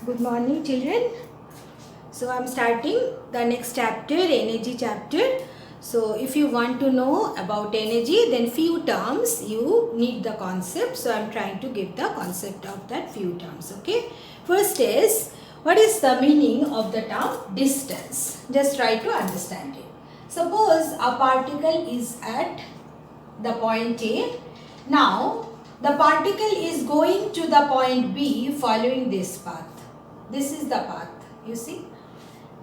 Good morning, children. So I'm starting the next chapter, energy chapter. So if you want to know about energy, then few terms you need the concept. So I'm trying to give the concept of that few terms. Okay. First is, what is the meaning of the term distance? Just try to understand it. Suppose a particle is at the point A. Now the particle is going to the point B following this path. This is the path, you see.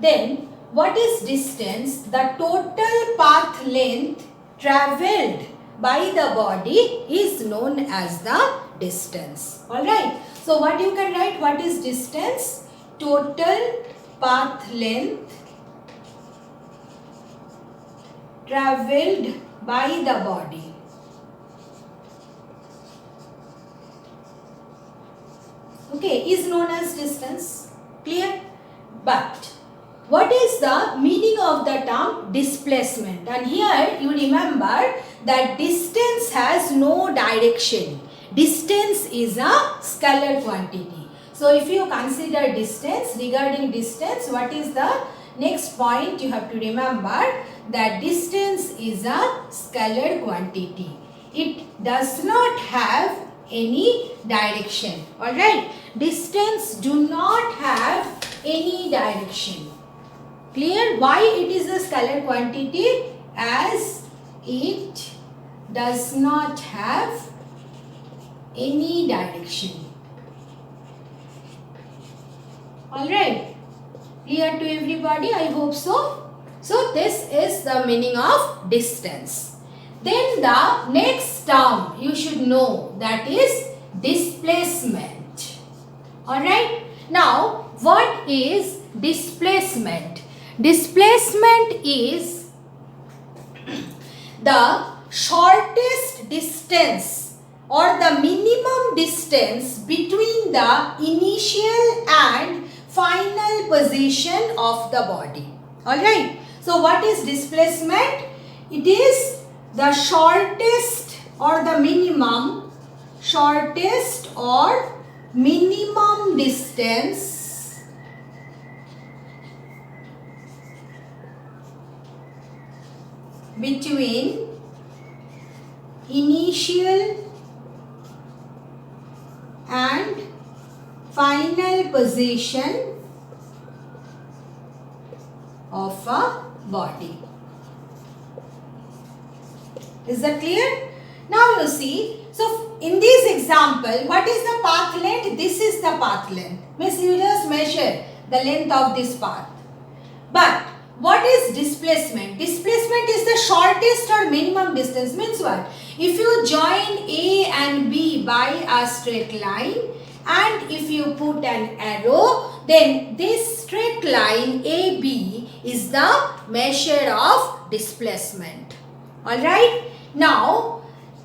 Then what is distance? The total path length travelled by the body is known as the distance. Alright. So what you can write? What is distance? Total path length travelled by the body. Okay, is known as distance. Clear? But what is the meaning of the term displacement? And here you remember that distance has no direction. Distance is a scalar quantity. So if you consider distance, regarding distance, what is the next point you have to remember? That distance is a scalar quantity. It does not have any direction. Alright. Distance do not have any direction. Clear? Why it is a scalar quantity? As it does not have any direction. Alright. Clear to everybody? I hope so. So this is the meaning of distance. Then the next term you should know, that is displacement. Alright. Now what is displacement? Displacement is the shortest distance or the minimum distance between the initial and final position of the body. Alright. So what is displacement? It is the shortest or the minimum distance between initial and final position of a body. Is that clear? Now you see, so in this example, what is the path length? This is the path length. Means you just measure the length of this path. But what is displacement? Displacement is the shortest or minimum distance. Means what? If you join A and B by a straight line and if you put an arrow, then this straight line AB is the measure of displacement. Alright. Now,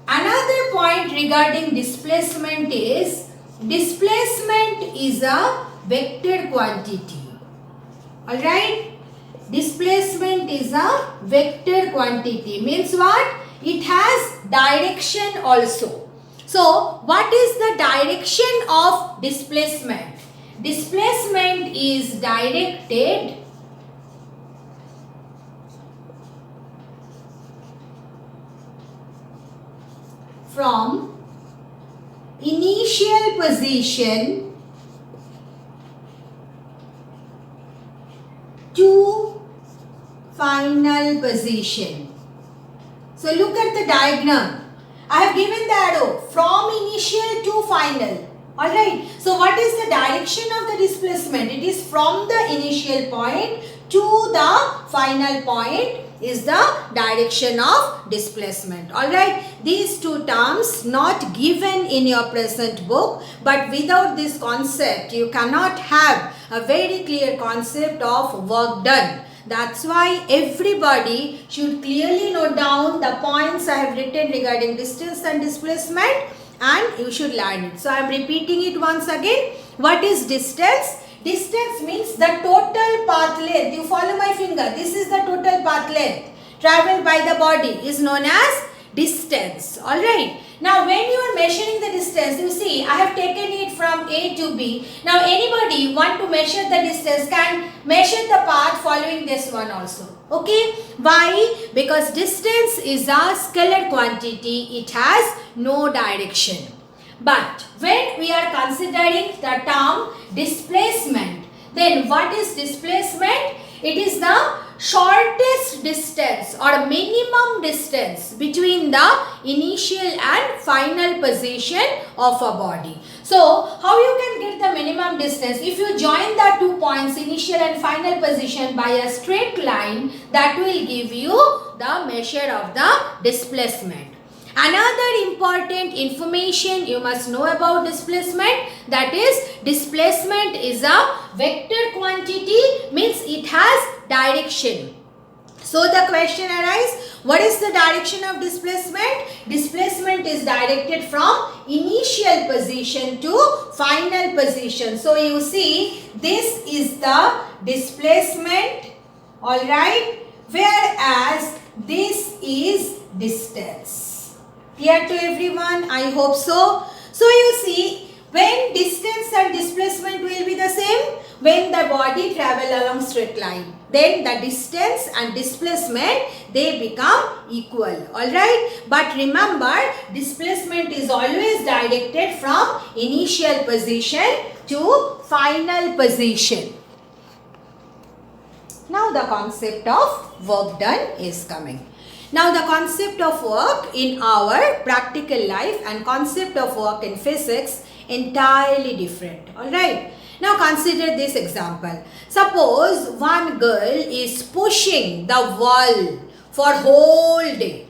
another point regarding displacement is, displacement is a vector quantity. Alright. Displacement is a vector quantity. Means what? It has direction also. So, what is the direction of displacement? Displacement is directed from initial position to final position. So look at the diagram. I have given the arrow from initial to final. Alright. So what is the direction of the displacement? It is from the initial point to the final point is the direction of displacement. Alright. These two terms not given in your present book, but without this concept you cannot have a very clear concept of work done. That's why everybody should clearly note down the points I have written regarding distance and displacement and you should learn it. So I am repeating it once again. What is distance? Distance means the total path length. You follow my finger. This is the total path length travelled by the body is known as distance. Alright. Now when you are measuring the distance, you see I have taken it from A to B. Now anybody want to measure the distance can measure the path following this one also. Okay, why? Because distance is a scalar quantity, it has no direction. But when we are considering the term displacement, then what is displacement? It is the shortest distance or minimum distance between the initial and final position of a body. So, how you can get the minimum distance? If you join the 2 points, initial and final position, by a straight line, that will give you the measure of the displacement. Another important information you must know about displacement, that is displacement is a vector quantity, means it has direction. So the question arises, what is the direction of displacement? Displacement is directed from initial position to final position. So you see this is the displacement, alright, whereas this is distance. Clear to everyone? I hope so. So you see, when distance and displacement will be the same, when the body travel along straight line, then the distance and displacement, they become equal. Alright? But remember, displacement is always directed from initial position to final position. Now the concept of work done is coming. Now the concept of work in our practical life and concept of work in physics entirely different. Alright. Now consider this example. Suppose one girl is pushing the wall for whole day.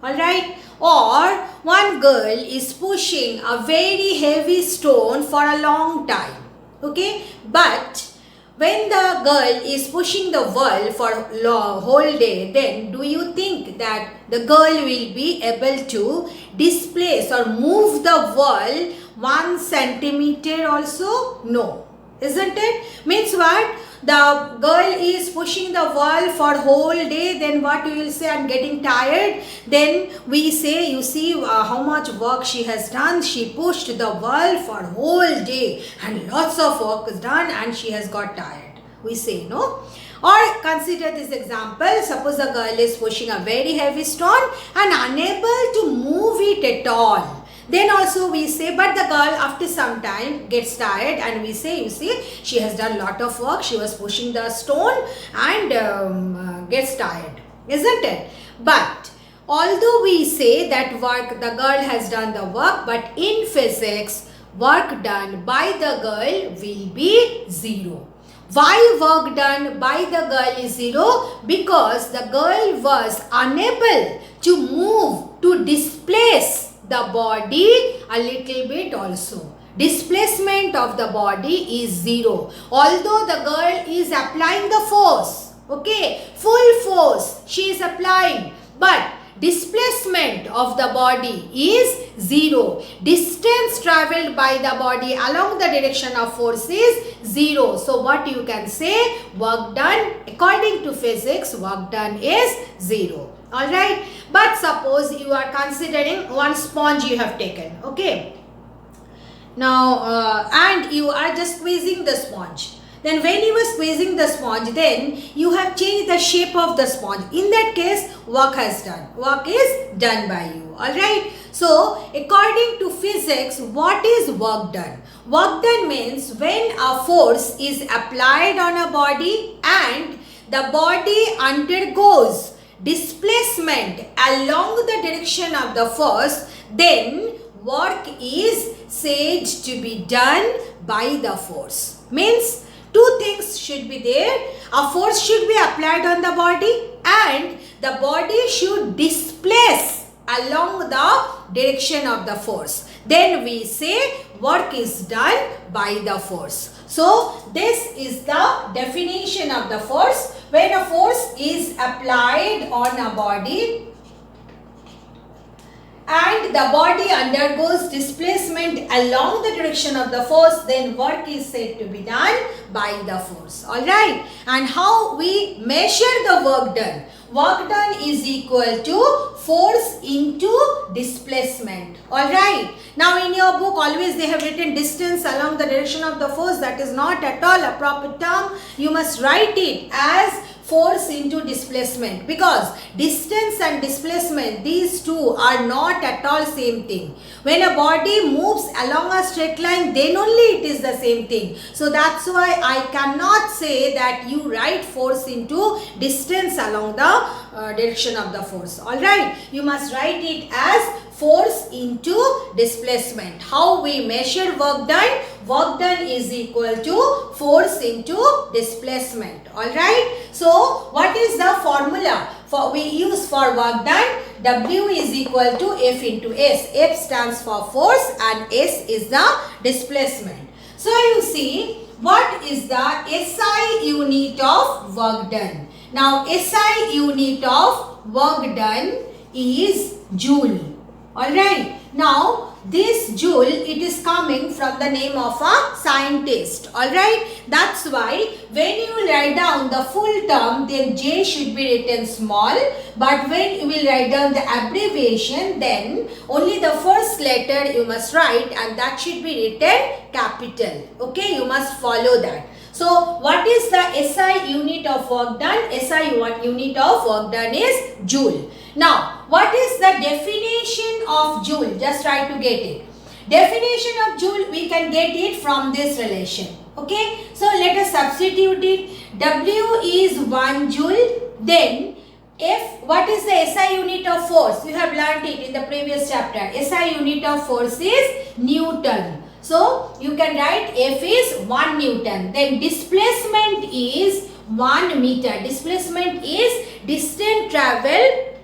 Alright. Or one girl is pushing a very heavy stone for a long time. Okay. But when the girl is pushing the wall for whole day, then do you think that the girl will be able to displace or move the wall 1 centimeter also? No. Isn't it? Means what? The girl is pushing the wall for whole day, then what you will say? I'm getting tired. Then we say, you see how much work she has done. She pushed the wall for whole day and lots of work is done and she has got tired. We say, no? Or consider this example. Suppose a girl is pushing a very heavy stone and unable to move it at all. Then also we say, but the girl after some time gets tired and we say, you see, she has done lot of work. She was pushing the stone and gets tired. Isn't it? But although we say that work, the girl has done the work, but in physics, work done by the girl will be 0. Why work done by the girl is 0? Because the girl was unable to move, to displace the body a little bit also. Displacement of the body is 0. Although the girl is applying the force, okay, full force she is applying, but displacement of the body is 0. Distance travelled by the body along the direction of force is 0. So what you can say? Work done, according to physics, work done is 0. Alright. But suppose you are considering one sponge you have taken. Okay. Now, and you are just squeezing the sponge. Then when you are squeezing the sponge, then you have changed the shape of the sponge. In that case, work has done. Work is done by you. Alright. So, according to physics, what is work done? Work done means when a force is applied on a body and the body undergoes displacement along the direction of the force, then work is said to be done by the force. Means two things should be there. A force should be applied on the body and the body should displace along the direction of the force. Then we say work is done by the force. So this is the definition of the force. When a force is applied on a body and the body undergoes displacement along the direction of the force, then work is said to be done by the force. Alright. And how we measure the work done? Work done is equal to force into displacement. Alright. Now in your book always they have written distance along the direction of the force. That is not at all a proper term. You must write it as force into displacement, because distance and displacement, these two are not at all same thing. When a body moves along a straight line, then only it is the same thing. So that's why I cannot say that you write force into distance along the direction of the force. Alright, you must write it as force into displacement. How we measure work done? Work done is equal to force into displacement. Alright. So what is the formula we use for work done? W is equal to F into S. F stands for force and S is the displacement. So you see, what is the SI unit of work done? Now SI unit of work done is joule. Alright, now this joule, it is coming from the name of a scientist. Alright, that's why when you write down the full term, then J should be written small. But when you will write down the abbreviation, then only the first letter you must write, and that should be written capital. Okay, you must follow that. So what is the SI unit of work done? SI unit of work done is joule. Now, what is the definition of joule? Just try to get it. Definition of joule, we can get it from this relation. Okay. So, let us substitute it. W is 1 joule. Then, F, what is the SI unit of force? You have learnt it in the previous chapter. SI unit of force is Newton. So, you can write F is 1 Newton. Then, displacement is 1 meter. Displacement is distance travelled,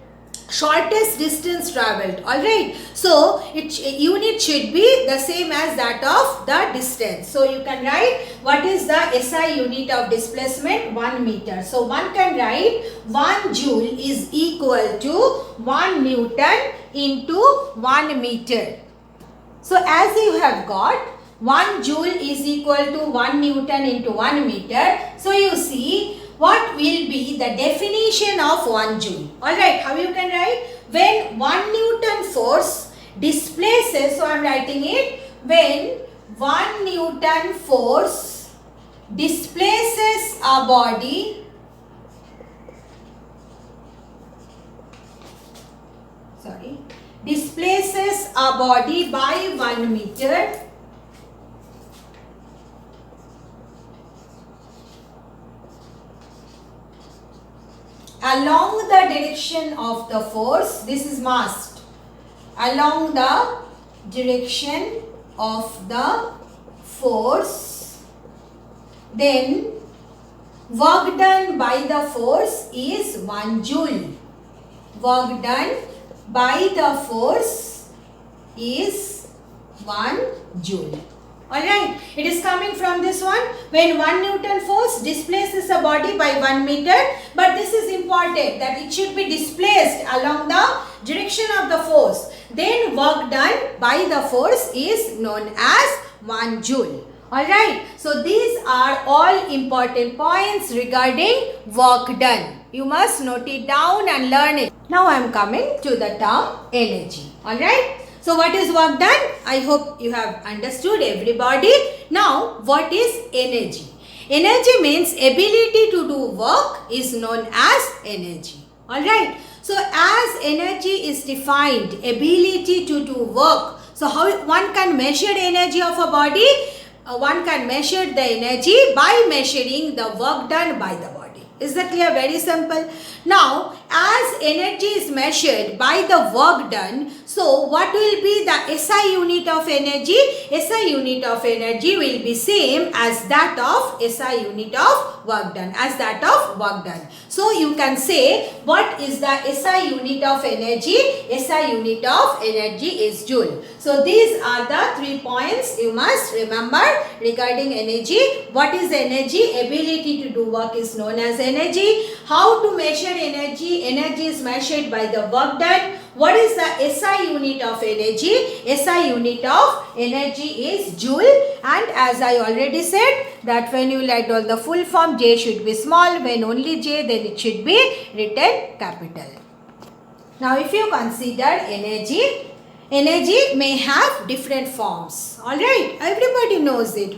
shortest distance travelled. Alright. So, its unit should be the same as that of the distance. So, you can write what is the SI unit of displacement? 1 meter. So, one can write 1 joule is equal to 1 Newton into 1 meter. So, as you have got 1 joule is equal to 1 Newton into 1 meter. So, you see what will be the definition of 1 joule. Alright, how you can write? When 1 Newton force displaces, so I am writing it, when 1 Newton force displaces a body by 1 meter, along the direction of the force, this is must, along the direction of the force, then work done by the force is 1 joule. Work done by the force is 1 joule. Alright, it is coming from this one. When 1 Newton force displaces a body by 1 meter, but this is important that it should be displaced along the direction of the force. Then work done by the force is known as 1 joule. Alright, so these are all important points regarding work done. You must note it down and learn it. Now I am coming to the term energy. Alright. So what is work done? I hope you have understood, everybody. Now what is energy? Energy means ability to do work is known as energy. Alright. So as energy is defined, ability to do work. So how one can measure energy of a body? One can measure the energy by measuring the work done by the body. Is that clear? Very simple. Now, as energy is measured by the work done, so what will be the SI unit of energy? SI unit of energy will be same as that of SI unit of work done, as that of work done. So, you can say what is the SI unit of energy? SI unit of energy is joule. So, these are the 3 points you must remember regarding energy. What is energy? Ability to do work is known as energy. How to measure energy? Energy is measured by the work done. What is the SI unit of energy? SI unit of energy is joule, and as I already said, that when you write all the full form, J should be small. When only J, then it should be written capital. Now if you consider energy, energy may have different forms. Alright, everybody knows it.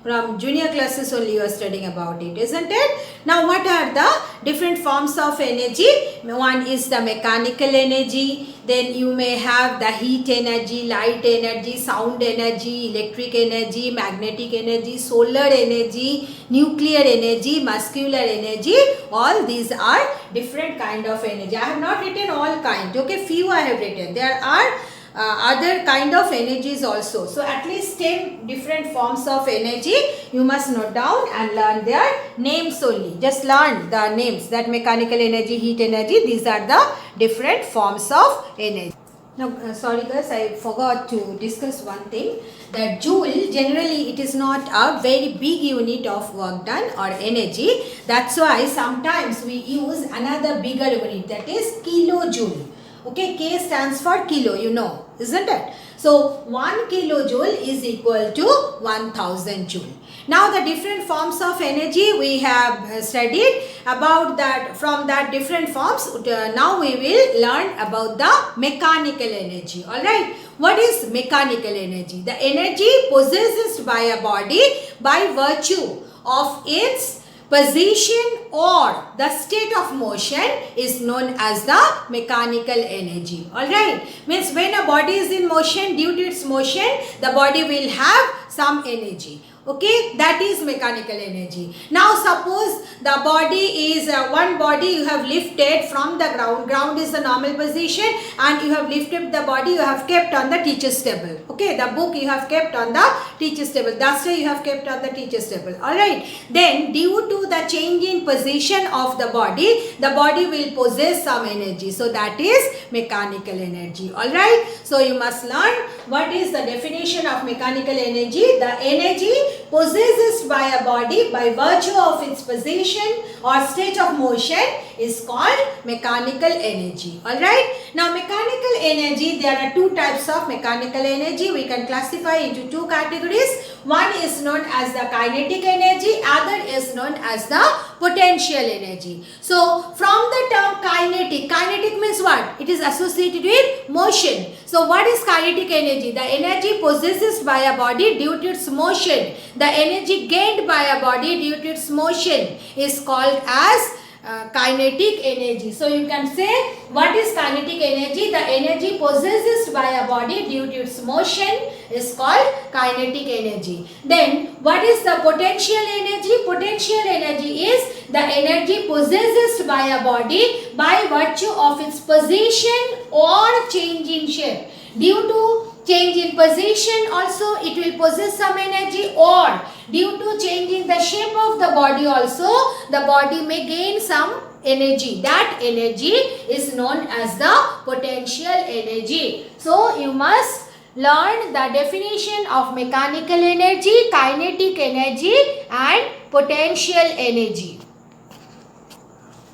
From junior classes only you are studying about it, isn't it? Now what are the different forms of energy? One is the mechanical energy. Then you may have the heat energy, light energy, sound energy, electric energy, magnetic energy, solar energy, nuclear energy, muscular energy. All these are different kind of energy. I have not written all kind. Okay, few I have written. There are other kind of energies also. So at least 10 different forms of energy you must note down and learn their names only. Just learn the names, that mechanical energy, heat energy, these are the different forms of energy. Now sorry guys, I forgot to discuss one thing, that joule generally it is not a very big unit of work done or energy. That's why sometimes we use another bigger unit, that is kilojoule. Okay, K stands for kilo, you know, isn't it? So 1 kilojoule is equal to 1000 joule. Now the different forms of energy we have studied about that. From that different forms, now we will learn about the mechanical energy. Alright, what is mechanical energy? The energy possessed by a body by virtue of its position or the state of motion is known as the mechanical energy. Alright, means when a body is in motion, due to its motion, the body will have some energy. Okay, that is mechanical energy. Now suppose the body is one body you have lifted from the ground. Ground is the normal position and you have lifted the body, you have kept on the teacher's table. Okay, the book you have kept on the teacher's table. Duster you have kept on the teacher's table. Alright, then due to the change in position of the body will possess some energy. So that is mechanical energy. Alright, so you must learn what is the definition of mechanical energy. The energy possessed by a body by virtue of its position or state of motion is called mechanical energy. Alright, now mechanical energy, there are two types of mechanical energy. We can classify into two categories. One is known as the kinetic energy, other is known as the potential energy. So from the term kinetic, kinetic means what? It is associated with motion. So what is kinetic energy? The energy possessed by a body due to its motion. The energy gained by a body due to its motion is called as kinetic energy. So you can say, what is kinetic energy? The energy possessed by a body due to its motion is called kinetic energy. Then what is the potential energy? Potential energy is the energy possessed by a body by virtue of its position or change in shape. Due to change in position also it will possess some energy, or due to change in the shape of the body also the body may gain some energy. That energy is known as the potential energy. So you must learn the definition of mechanical energy, kinetic energy and potential energy.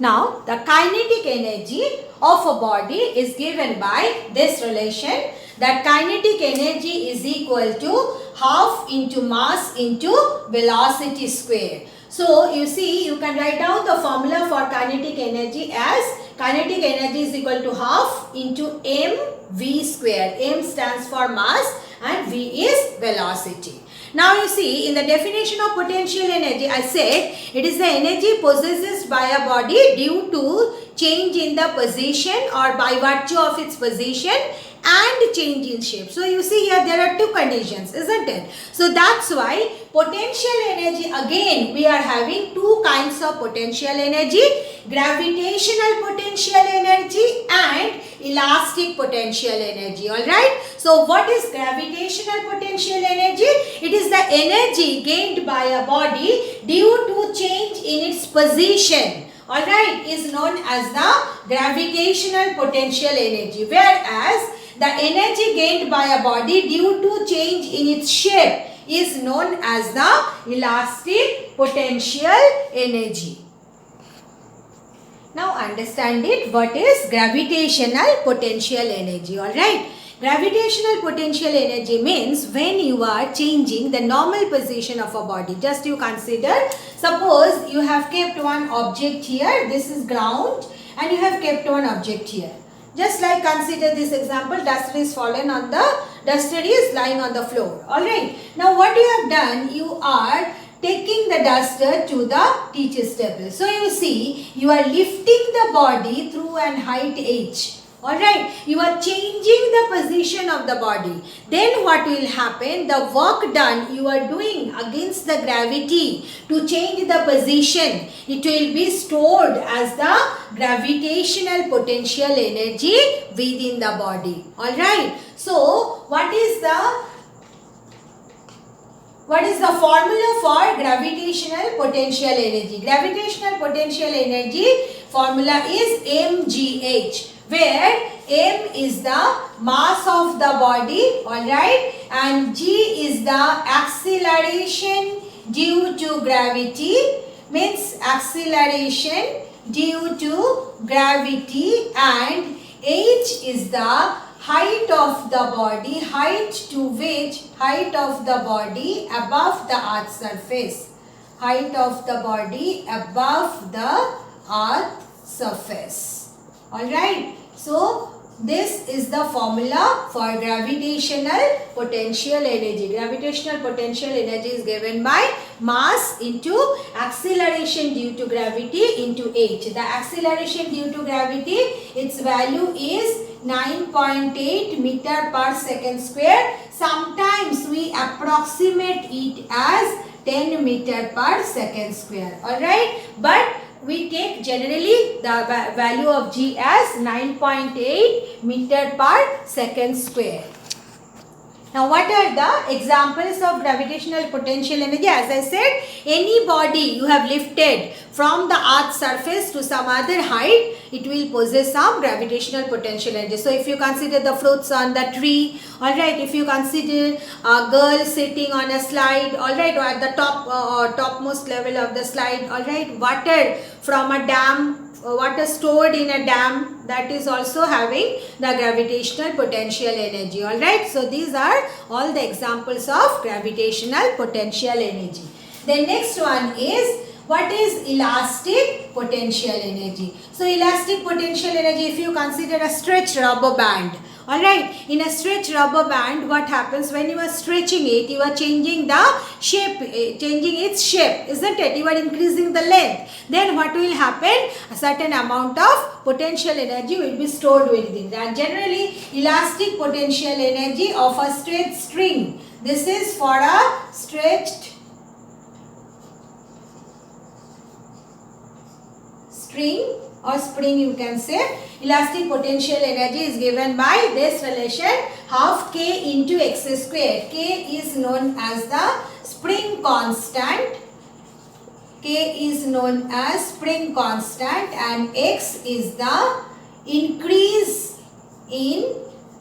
Now the kinetic energy of a body is given by this relation, that kinetic energy is equal to half into mass into velocity square. So you see, you can write down the formula for kinetic energy as kinetic energy is equal to half into mv square. M stands for mass and v is velocity. Now you see, in the definition of potential energy, I said it is the energy possessed by a body due to change in the position or by virtue of its position and change in shape. So you see here there are two conditions, isn't it? So that's why potential energy, again we are having two kinds of potential energy, gravitational potential energy and elastic potential energy. Alright, so what is gravitational potential energy? It is the energy gained by a body due to change in its position. Alright, is known as the gravitational potential energy, whereas the energy gained by a body due to change in its shape is known as the elastic potential energy. Now understand it, what is gravitational potential energy. Alright, Gravitational potential energy means when you are changing the normal position of a body. Just you consider, suppose you have kept one object here, this is ground, and you have kept one object here. Just like consider this example, duster is fallen on the, duster is lying on the floor. Alright. Now what you have done, you are taking the duster to the teacher's table. So you see, you are lifting the body through an height h. Alright, you are changing the position of the body. Then what will happen? The work done you are doing against the gravity to change the position, it will be stored as the gravitational potential energy within the body. Alright, so what is the formula for gravitational potential energy? Gravitational potential energy formula is mgh, where m is the mass of the body, alright, and g is the acceleration due to gravity, means acceleration due to gravity, and h is the height of the body, height to which, height of the body above the earth surface, height of the body above the earth surface. Alright, so this is the formula for gravitational potential energy. Gravitational potential energy is given by mass into acceleration due to gravity into h. The acceleration due to gravity, its value is 9.8 meter per second square. Sometimes we approximate it as 10 meter per second square. Alright, but we take generally the value of g as 9.8 meter per second square. Now what are the examples of gravitational potential energy? As I said, any body you have lifted from the earth's surface to some other height, it will possess some gravitational potential energy. So if you consider the fruits on the tree, alright, if you consider a girl sitting on a slide, alright, or at the topmost level of the slide, alright, water from a dam, water stored in a dam, that is also having the gravitational potential energy. Alright, so these are all the examples of gravitational potential energy. The next one is, what is elastic potential energy? So elastic potential energy, if you consider a stretched rubber band, alright, in a stretched rubber band, what happens when you are stretching it, you are changing the shape, changing its shape, isn't it? You are increasing the length. Then what will happen? A certain amount of potential energy will be stored within that. Generally, elastic potential energy of a stretched string. This is for a stretched string or spring, you can say. Elastic potential energy is given by this relation, half k into x square. K is known as the spring constant. K is known as spring constant, and x is the increase in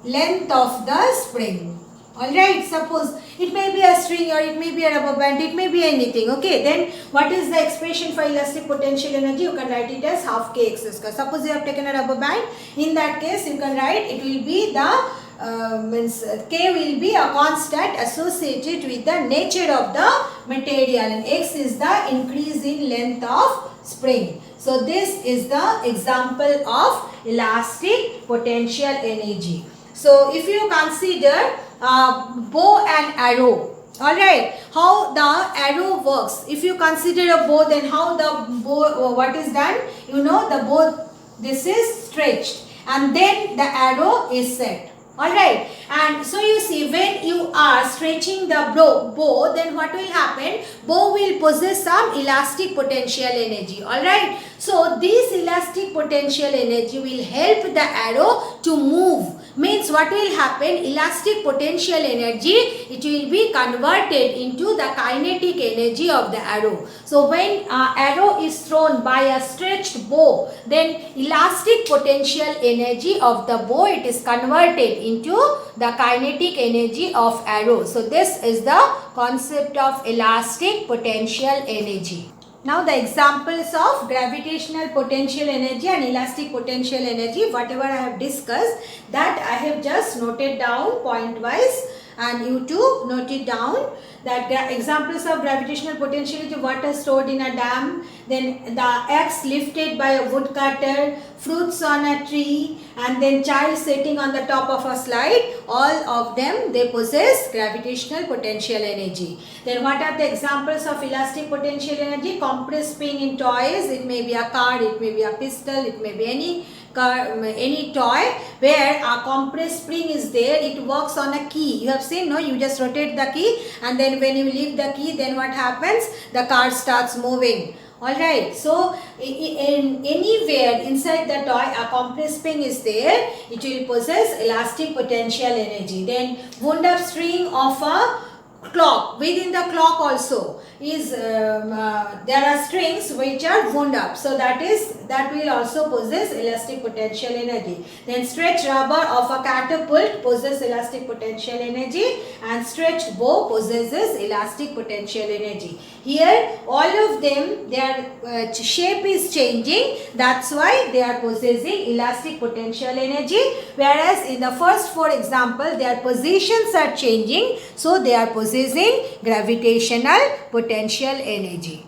length of the spring. Alright, suppose it may be a string or it may be a rubber band, it may be anything. Okay, then what is the expression for elastic potential energy? You can write it as half k x square. Suppose you have taken a rubber band, in that case you can write it will be the k will be a constant associated with the nature of the material, and x is the increase in length of spring. So this is the example of elastic potential energy. So if you consider bow and arrow, alright, how the arrow works. If you consider a bow, then how the bow, what is done? You know, the bow, this is stretched and then the arrow is set. Alright, and so you see, when you are stretching the bow, then what will happen? Bow will possess some elastic potential energy. Alright, so this elastic potential energy will help the arrow to move. Means what will happen? Elastic potential energy, it will be converted into the kinetic energy of the arrow. So when arrow is thrown by a stretched bow, then elastic potential energy of the bow, it is converted into the kinetic energy of arrow. So this is the concept of elastic potential energy. Now the examples of gravitational potential energy and elastic potential energy, whatever I have discussed, that I have just noted down point wise, and you too note it down. That examples of gravitational potential energy: water stored in a dam, then the axe lifted by a woodcutter, fruits on a tree, and then child sitting on the top of a slide. All of them, they possess gravitational potential energy. Then what are the examples of elastic potential energy? Compressed spring in toys. It may be a car, it may be a pistol, it may be any toy where a compressed spring is there. It works on a key. You have seen, no? You just rotate the key, and then when you leave the key, then what happens? The car starts moving. Alright, so in anywhere inside the toy a compressed spring is there, it will possess elastic potential energy. Then wound up string of a clock. Within the clock also is there are strings which are wound up, so that will also possess elastic potential energy. Then stretched rubber of a catapult possesses elastic potential energy, and stretched bow possesses elastic potential energy. Here all of them, their shape is changing, that's why they are possessing elastic potential energy, whereas in the first four example their positions are changing, so they are possessing gravitational potential energy.